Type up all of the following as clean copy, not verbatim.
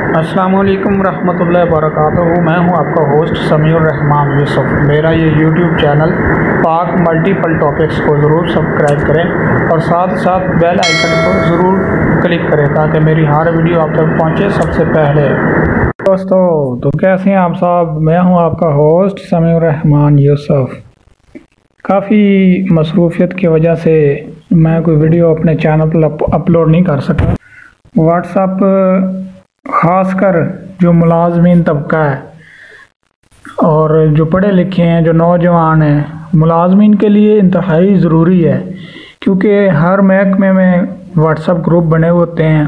अस्सलाम वालेकुम रहमतुल्लाहि व बरकातुहू। मैं हूं आपका होस्ट समीउर रहमान यूसुफ। मेरा ये यूट्यूब चैनल पाक मल्टीपल टॉपिक्स को ज़रूर सब्सक्राइब करें और साथ साथ बेल आइकन को ज़रूर क्लिक करें ताकि मेरी हर वीडियो आप तक पहुंचे सबसे पहले। दोस्तों तो कैसे हैं आप साहब। मैं हूं आपका होस्ट समीउर रहमान यूसुफ। काफ़ी मसरूफियत की वजह से मैं कोई वीडियो अपने चैनल पर अपलोड नहीं कर सका। व्हाट्सएप ख़ासकर जो मुलाजमीन तबका है और जो पढ़े लिखे हैं, जो नौजवान हैं, मुलाजमीन के लिए इंतहाई ज़रूरी है क्योंकि हर महकमे में व्हाट्सएप ग्रुप बने होते हैं।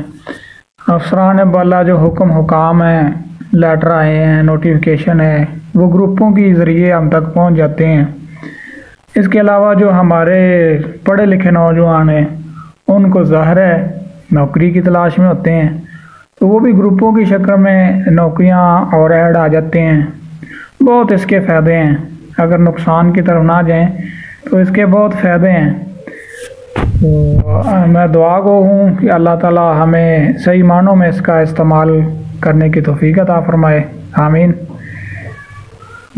अफसरान बाला जो हुकाम हैं, लेटर आए हैं, नोटिफिकेशन है, वो ग्रुपों के ज़रिए हम तक पहुंच जाते हैं। इसके अलावा जो हमारे पढ़े लिखे नौजवान हैं उनको ज़ाहिर है नौकरी की तलाश में होते हैं, तो वो भी ग्रुपों की शक्ल में नौकरियां और ऐड आ जाते हैं। बहुत इसके फ़ायदे हैं, अगर नुकसान की तरफ ना जाएं तो इसके बहुत फ़ायदे हैं। तो मैं दुआ गो हूँ कि अल्लाह ताला हमें सही मानों में इसका इस्तेमाल करने की तौफीक अता फरमाए, आमीन।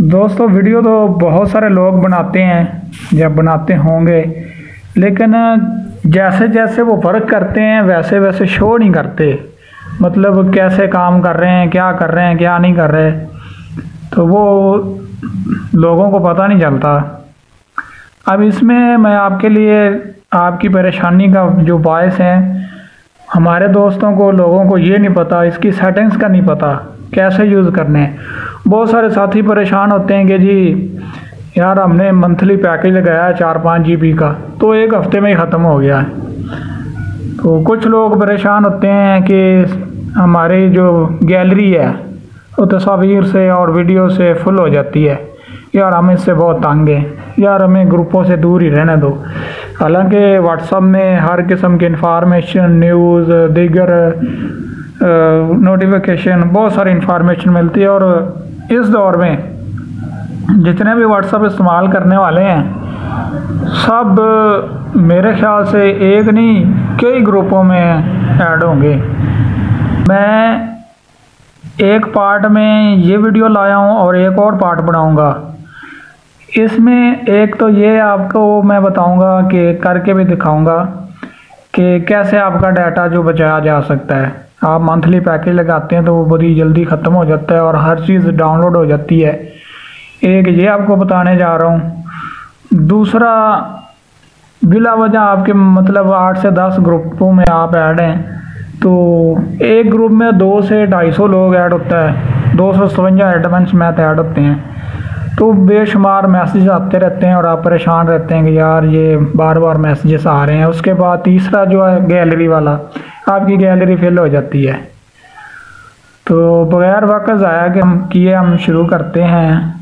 दोस्तों वीडियो तो बहुत सारे लोग बनाते हैं, जब बनाते होंगे, लेकिन जैसे जैसे वो वर्क करते हैं वैसे वैसे शो नहीं करते। मतलब कैसे काम कर रहे हैं, क्या कर रहे हैं, क्या नहीं कर रहे, तो वो लोगों को पता नहीं चलता। अब इसमें मैं आपके लिए आपकी परेशानी का जो बायस है, हमारे दोस्तों को, लोगों को ये नहीं पता, इसकी सेटिंग्स का नहीं पता कैसे यूज़ करने हैं। बहुत सारे साथी परेशान होते हैं कि जी यार हमने मंथली पैकेज लगाया है 4-5 GB का, तो एक हफ्ते में ही ख़त्म हो गया है। तो कुछ लोग परेशान होते हैं कि हमारी जो गैलरी है वो तस्वीर से और वीडियो से फुल हो जाती है, यार हम इससे बहुत तंग हैं, यार हमें ग्रुपों से दूर ही रहने दो। हालांकि व्हाट्सएप में हर किस्म की इंफॉर्मेशन, न्यूज़, दीगर नोटिफिकेशन, बहुत सारी इंफॉर्मेशन मिलती है। और इस दौर में जितने भी व्हाट्सएप इस्तेमाल करने वाले हैं सब मेरे ख्याल से एक नहीं कई ग्रुपों में ऐड होंगे। मैं एक पार्ट में ये वीडियो लाया हूँ और एक और पार्ट बनाऊँगा। इसमें एक तो ये आपको मैं बताऊँगा कि करके भी दिखाऊँगा कि कैसे आपका डाटा जो बचाया जा सकता है। आप मंथली पैकेज लगाते हैं तो वो बड़ी जल्दी ख़त्म हो जाता है और हर चीज़ डाउनलोड हो जाती है। एक ये आपको बताने जा रहा हूँ। दूसरा, बिला वजह आपके मतलब 8 से 10 ग्रुपों में आप ऐड हैं, तो एक ग्रुप में 200 से 250 लोग ऐड होता है, 257 एडमिन्स मैथ ऐड होते हैं, तो बेशुमार मैसेज आते रहते हैं और आप परेशान रहते हैं कि यार ये बार बार मैसेजेस आ रहे हैं। उसके बाद तीसरा जो है गैलरी वाला, आपकी गैलरी फिल हो जाती है। तो बगैर वक्त ज़ाया कि हम शुरू करते हैं।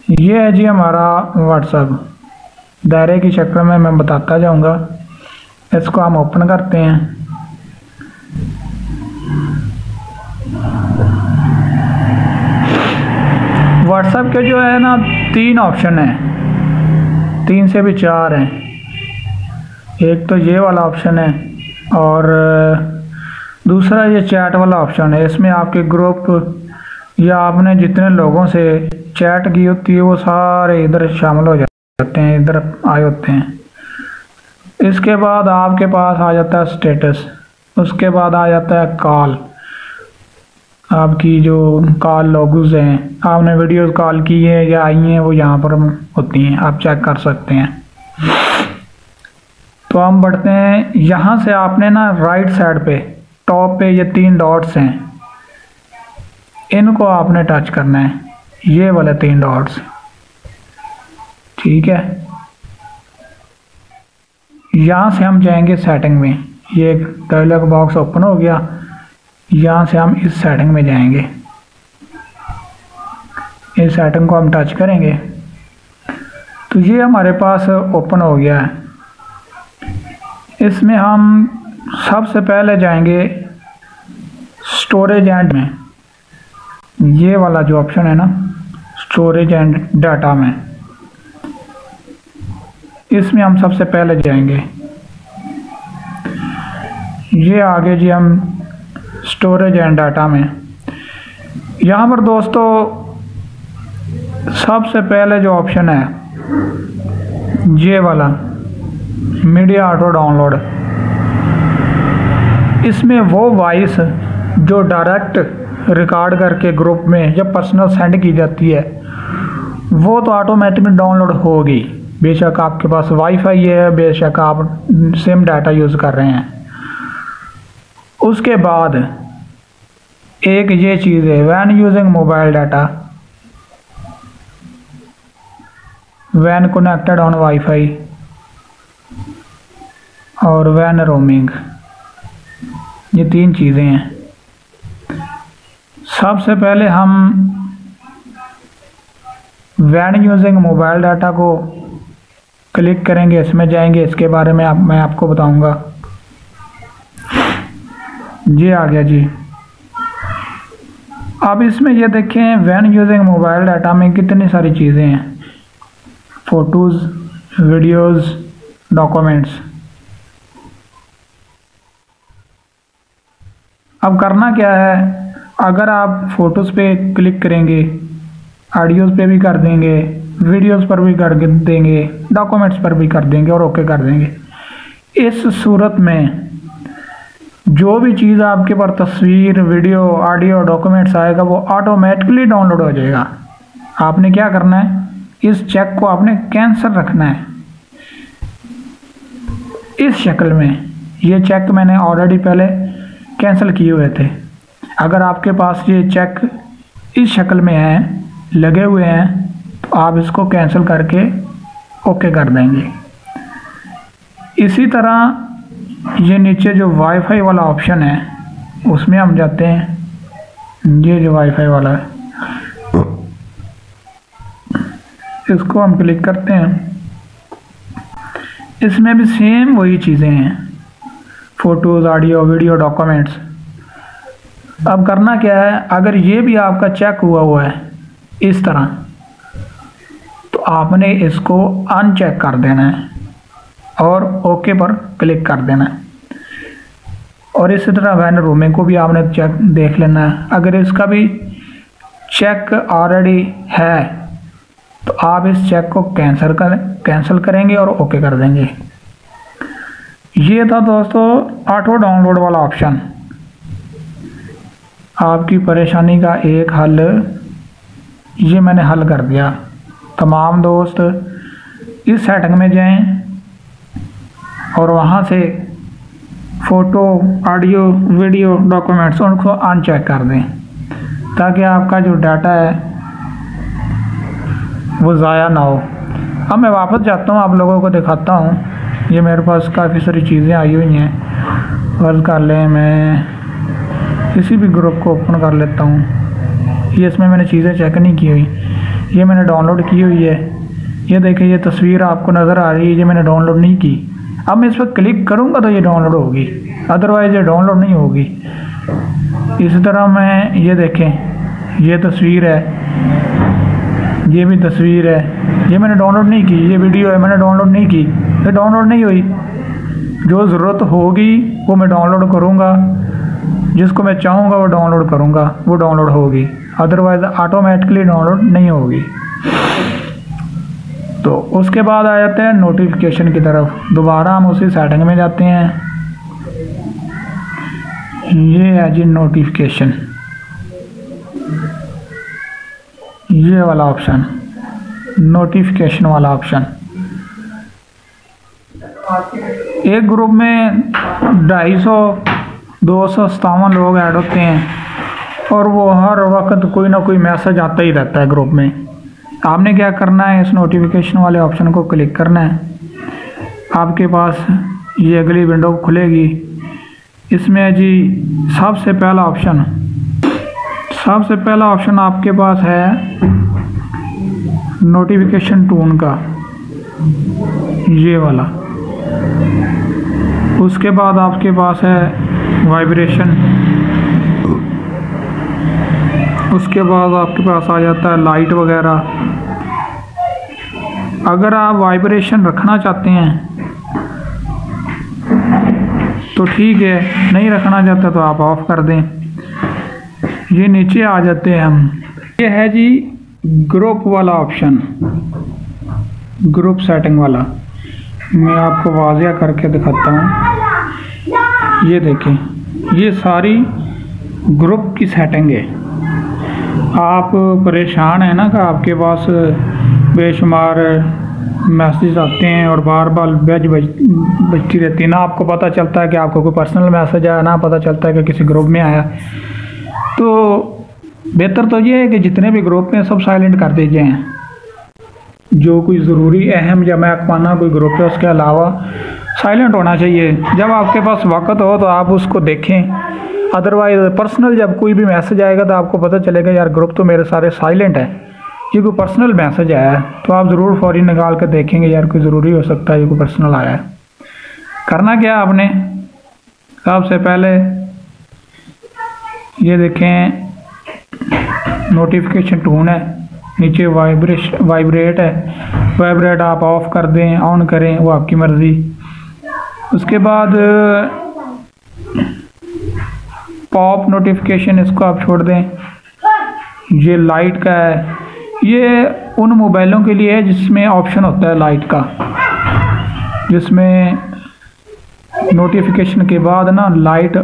ये है जी हमारा व्हाट्सएप, दायरे की शक्ल में मैं बताता जाऊंगा। इसको हम ओपन करते हैं। व्हाट्सएप के जो है ना 3 ऑप्शन है, 3 से भी 4 हैं। एक तो ये वाला ऑप्शन है और दूसरा ये चैट वाला ऑप्शन है। इसमें आपके ग्रुप या आपने जितने लोगों से चैट की होती है वो सारे इधर शामिल हो जाते हैं, इधर आए होते हैं। इसके बाद आपके पास आ जाता है स्टेटस, उसके बाद आ जाता है कॉल, आपकी जो कॉल लॉग्स हैं, आपने वीडियोस कॉल की है या आई हैं वो यहाँ पर होती हैं, आप चेक कर सकते हैं। तो हम बढ़ते हैं। यहाँ से आपने ना राइट साइड पे टॉप पे ये 3 डॉट्स हैं, इनको आपने टच करना है, ये वाले 3 डॉट्स, ठीक है। यहाँ से हम जाएंगे सेटिंग में, ये एक डायलॉग बॉक्स ओपन हो गया। यहाँ से हम इस सेटिंग में जाएंगे, इस सेटिंग को हम टच करेंगे तो ये हमारे पास ओपन हो गया है। इसमें हम सबसे पहले जाएंगे स्टोरेज एंड में, ये वाला जो ऑप्शन है ना स्टोरेज एंड डाटा में, इसमें हम सबसे पहले जाएंगे। ये आगे जी हम स्टोरेज एंड डाटा में। यहाँ पर दोस्तों सबसे पहले जो ऑप्शन है ये वाला मीडिया ऑटो डाउनलोड, इसमें वो वॉइस जो डायरेक्ट रिकॉर्ड करके ग्रुप में जब पर्सनल सेंड की जाती है वो तो ऑटोमेटिक डाउनलोड होगी, बेशक आपके पास वाईफाई है, बेशक आप सिम डाटा यूज़ कर रहे हैं। उसके बाद एक ये चीज़ है when using mobile data when connected on WiFi और वैन रोमिंग, ये 3 चीज़ें हैं। सबसे पहले हम वैन यूजिंग मोबाइल डाटा को क्लिक करेंगे, इसमें जाएंगे, इसके बारे में मैं आपको बताऊंगा। ये आ गया जी। अब इसमें ये देखें वैन यूजिंग मोबाइल डाटा में कितनी सारी चीज़ें हैं, फ़ोटोज़, वीडियोज़, डॉक्यूमेंट्स। अब करना क्या है, अगर आप फ़ोटोज़ पे क्लिक करेंगे, ऑडियोज़ पे भी कर देंगे, वीडियोज़ पर भी कर देंगे, डॉक्यूमेंट्स पर भी कर देंगे और ओके कर देंगे। इस सूरत में जो भी चीज़ आपके पास तस्वीर, वीडियो, ऑडियो, डॉक्यूमेंट्स आएगा वो ऑटोमेटिकली डाउनलोड हो जाएगा। आपने क्या करना है, इस चेक को आपने कैंसिल रखना है इस शक्ल में। ये चेक मैंने ऑलरेडी पहले कैंसिल किए हुए थे। अगर आपके पास ये चेक इस शक्ल में है, लगे हुए हैं, तो आप इसको कैंसिल करके ओके कर देंगे। इसी तरह ये नीचे जो वाईफाई वाला ऑप्शन है उसमें हम जाते हैं, ये जो वाईफाई वाला है इसको हम क्लिक करते हैं। इसमें भी सेम वही चीज़ें हैं, फ़ोटोज़, ऑडियो, वीडियो, डॉक्यूमेंट्स। अब करना क्या है, अगर ये भी आपका चेक हुआ है इस तरह, तो आपने इसको अनचेक कर देना है और ओके पर क्लिक कर देना है। और इसी तरह वैन रोमिंग को भी आपने चेक देख लेना है। अगर इसका भी चेक ऑलरेडी है तो आप इस चेक को कैंसिल करेंगे और ओके कर देंगे। ये था दोस्तों ऑटो डाउनलोड वाला ऑप्शन। आपकी परेशानी का एक हल ये मैंने हल कर दिया। तमाम दोस्त इस सेटिंग में जाएं और वहाँ से फ़ोटो, ऑडियो, वीडियो, डॉक्यूमेंट्स उनको अनचेक कर दें ताकि आपका जो डाटा है वो ज़ाया ना हो। अब मैं वापस जाता हूँ, आप लोगों को दिखाता हूँ। ये मेरे पास काफ़ी सारी चीज़ें आई हुई हैं। वर्क कर लें, मैं किसी भी ग्रुप को ओपन कर लेता हूँ। ये इसमें मैंने चीज़ें चेक नहीं की हुई, ये मैंने डाउनलोड की हुई है। ये देखिए ये तस्वीर आपको नज़र आ रही है, ये मैंने डाउनलोड नहीं की। अब मैं इस पर क्लिक करूँगा तो ये डाउनलोड होगी, अदरवाइज़ ये डाउनलोड नहीं होगी। इसी तरह मैं ये देखें, ये तस्वीर है, ये भी तस्वीर है, ये मैंने डाउनलोड नहीं की। ये वीडियो है, मैंने डाउनलोड नहीं की, ये डाउनलोड नहीं हुई। जो ज़रूरत होगी वो मैं डाउनलोड करूँगा, जिसको मैं चाहूँगा वो डाउनलोड करूँगा, वो डाउनलोड होगी, अदरवाइज़ ऑटोमेटिकली डाउनलोड नहीं होगी। तो उसके बाद आ जाते हैं नोटिफिकेशन की तरफ। दोबारा हम उसी सेटिंग में जाते हैं। ये है जी नोटिफिकेशन, ये वाला ऑप्शन, नोटिफिकेशन वाला ऑप्शन। एक ग्रुप में 257 लोग ऐड होते हैं और वो हर वक्त कोई ना कोई मैसेज आता ही रहता है ग्रुप में। आपने क्या करना है, इस नोटिफिकेशन वाले ऑप्शन को क्लिक करना है। आपके पास ये अगली विंडो खुलेगी। इसमें जी सबसे पहला ऑप्शन आपके पास है नोटिफिकेशन टोन का, ये वाला। उसके बाद आपके पास है वाइब्रेशन। उसके बाद आपके पास आ जाता है लाइट वगैरह। अगर आप वाइब्रेशन रखना चाहते हैं तो ठीक है, नहीं रखना चाहता तो आप ऑफ़ कर दें। ये नीचे आ जाते हैं हम। ये है जी ग्रुप वाला ऑप्शन, ग्रुप सेटिंग वाला। मैं आपको वाज़िया करके दिखाता हूँ। ये देखें, ये सारी ग्रुप की सेटिंग है। आप परेशान हैं ना कि आपके पास बेशुमार मैसेज आते हैं और बार बार बजती रहती है, ना आपको पता चलता है कि आपको कोई पर्सनल मैसेज आया, ना पता चलता है कि किसी ग्रुप में आया। तो बेहतर तो ये है कि जितने भी ग्रुप हैं सब साइलेंट कर दीजिए हैं। जो कोई ज़रूरी अहम या महकमाना कोई ग्रुप है उसके अलावा साइलेंट होना चाहिए। जब आपके पास वक्त हो तो आप उसको देखें, अदरवाइज़ पर्सनल जब कोई भी मैसेज आएगा तो आपको पता चलेगा यार ग्रुप तो मेरे सारे साइलेंट है, ये कोई पर्सनल मैसेज आया है तो आप ज़रूर फ़ौरी निकाल कर देखेंगे यार कोई ज़रूरी हो सकता है, ये कोई पर्सनल आया है। करना क्या आपने, सबसे पहले ये देखें नोटिफिकेशन टोन है, नीचे वाइब्रेट है, वाइब्रेट आप ऑफ़ कर दें ऑन करें वो आपकी मर्ज़ी। उसके बाद पॉप नोटिफिकेशन इसको आप छोड़ दें। ये लाइट का है, ये उन मोबाइलों के लिए है जिसमें ऑप्शन होता है लाइट का, जिसमें नोटिफिकेशन के बाद ना लाइट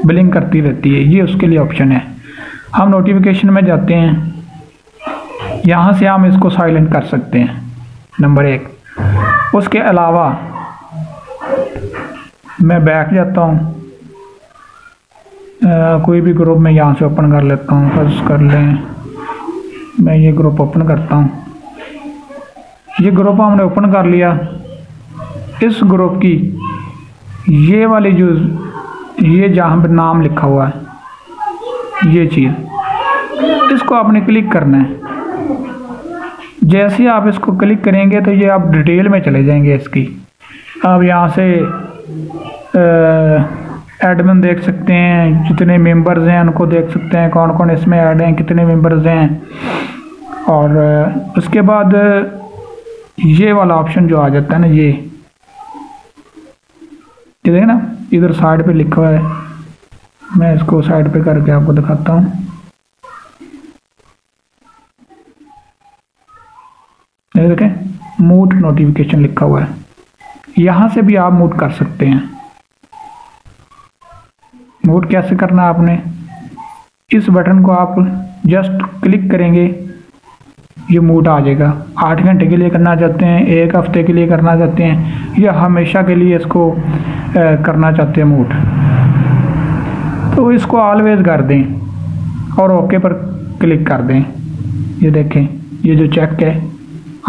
ब्लिंक करती रहती है, ये उसके लिए ऑप्शन है। हम नोटिफिकेशन में जाते हैं, यहाँ से हम इसको साइलेंट कर सकते हैं, नंबर 1। उसके अलावा मैं बैठ जाता हूँ, कोई भी ग्रुप में यहाँ से ओपन कर लेता हूँ। फर्स्ट कर लें, मैं ये ग्रुप ओपन करता हूँ। ये ग्रुप हमने ओपन कर लिया। इस ग्रुप की ये वाली जो ये जहाँ पर नाम लिखा हुआ है, ये चीज़, इसको आपने क्लिक करना है। जैसे आप इसको क्लिक करेंगे तो ये आप डिटेल में चले जाएंगे इसकी। आप यहाँ से एडमिन देख सकते हैं, जितने मेंबर्स हैं उनको देख सकते हैं, कौन कौन इसमें ऐड हैं, कितने मेंबर्स हैं। और उसके बाद ये वाला ऑप्शन जो आ जाता है ना, ये देखें ना, इधर साइड पे लिखा हुआ है। मैं इसको साइड पे करके आपको दिखाता हूँ। देखें मूट नोटिफिकेशन लिखा हुआ है, यहाँ से भी आप मूट कर सकते हैं। मूट कैसे करना है आपने, इस बटन को आप जस्ट क्लिक करेंगे, ये मूट आ जाएगा। 8 घंटे के लिए करना चाहते हैं, 1 हफ्ते के लिए करना चाहते हैं, या हमेशा के लिए इसको करना चाहते हैं मूट, तो इसको ऑलवेज कर दें और ओके पर क्लिक कर दें। ये देखें, ये जो चेक है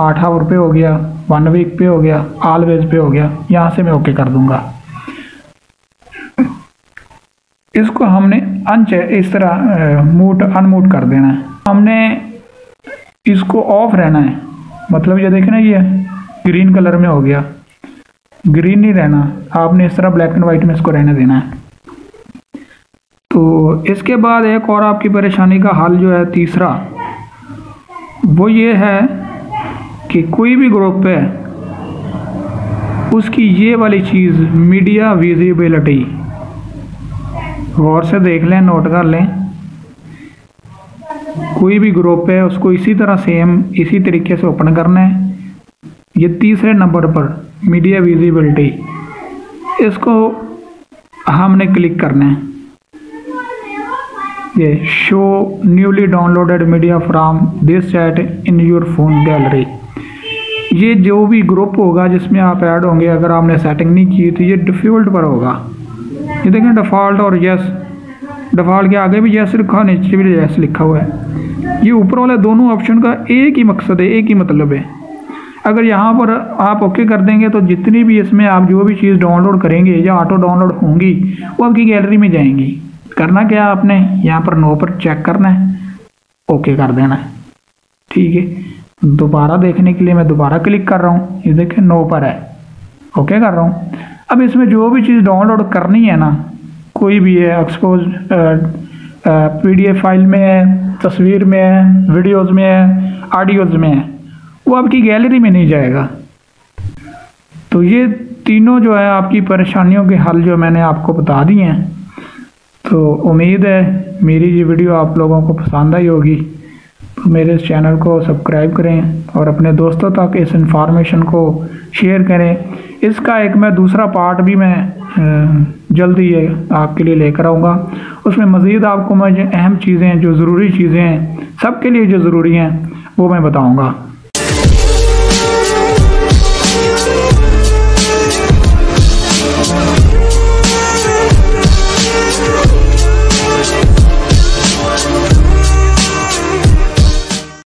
8 आवर पे हो गया, 1 वीक पे हो गया, ऑलवेज पे हो गया। यहाँ से मैं ओके कर दूंगा। इसको हमने इस तरह मूट अनमूट कर देना है। हमने इसको ऑफ रहना है, मतलब ये देखें ना, ये ग्रीन कलर में हो गया, ग्रीन नहीं रहना, आपने इस तरह ब्लैक एंड वाइट में इसको रहने देना है। तो इसके बाद एक और आपकी परेशानी का हल जो है तीसरा, वो ये है कि कोई भी ग्रुप है उसकी ये वाली चीज़ मीडिया विजिबिलिटी, गौर से देख लें, नोट कर लें। कोई भी ग्रुप है उसको इसी तरह सेम इसी तरीके से ओपन करना है। ये तीसरे नंबर पर मीडिया विजिबिलिटी, इसको हमने क्लिक करना है। ये show newly downloaded media from this chat in your phone gallery, ये जो भी ग्रुप होगा जिसमें आप ऐड होंगे, अगर आपने सेटिंग नहीं की तो ये डिफ़ॉल्ट पर होगा। ये देखें डिफ़ॉल्ट और यस, डिफ़ॉल्ट के आगे भी यस लिखा, नीचे भी यस लिखा हुआ है। ये ऊपर वाले दोनों ऑप्शन का एक ही मकसद है, एक ही मतलब है। अगर यहाँ पर आप ओके कर देंगे तो जितनी भी इसमें आप जो भी चीज़ डाउनलोड करेंगे या ऑटो डाउनलोड होंगी वो आपकी गैलरी में जाएंगी। करना क्या है, आपने यहाँ पर नो पर चेक करना है, ओके कर देना है। ठीक है, दोबारा देखने के लिए मैं दोबारा क्लिक कर रहा हूँ, ये देखें नो पर है, ओके कर रहा हूँ। अब इसमें जो भी चीज़ डाउनलोड करनी है ना, कोई भी है, एक्सपोज PDF फाइल में है, तस्वीर में है, वीडियोज़ में है, ऑडियोज़ में है, वो आपकी गैलरी में नहीं जाएगा। तो ये तीनों जो है आपकी परेशानियों के हल जो मैंने आपको बता दिए हैं। तो उम्मीद है मेरी ये वीडियो आप लोगों को पसंद आई होगी। तो मेरे इस चैनल को सब्सक्राइब करें और अपने दोस्तों तक इस इंफॉर्मेशन को शेयर करें। इसका एक मैं दूसरा पार्ट भी मैं जल्दी आपके लिए लेकर आऊँगा। उसमें मज़ीद आपको मैं अहम चीज़ें जो ज़रूरी चीज़ें हैं सबके लिए जो ज़रूरी हैं वो मैं बताऊँगा।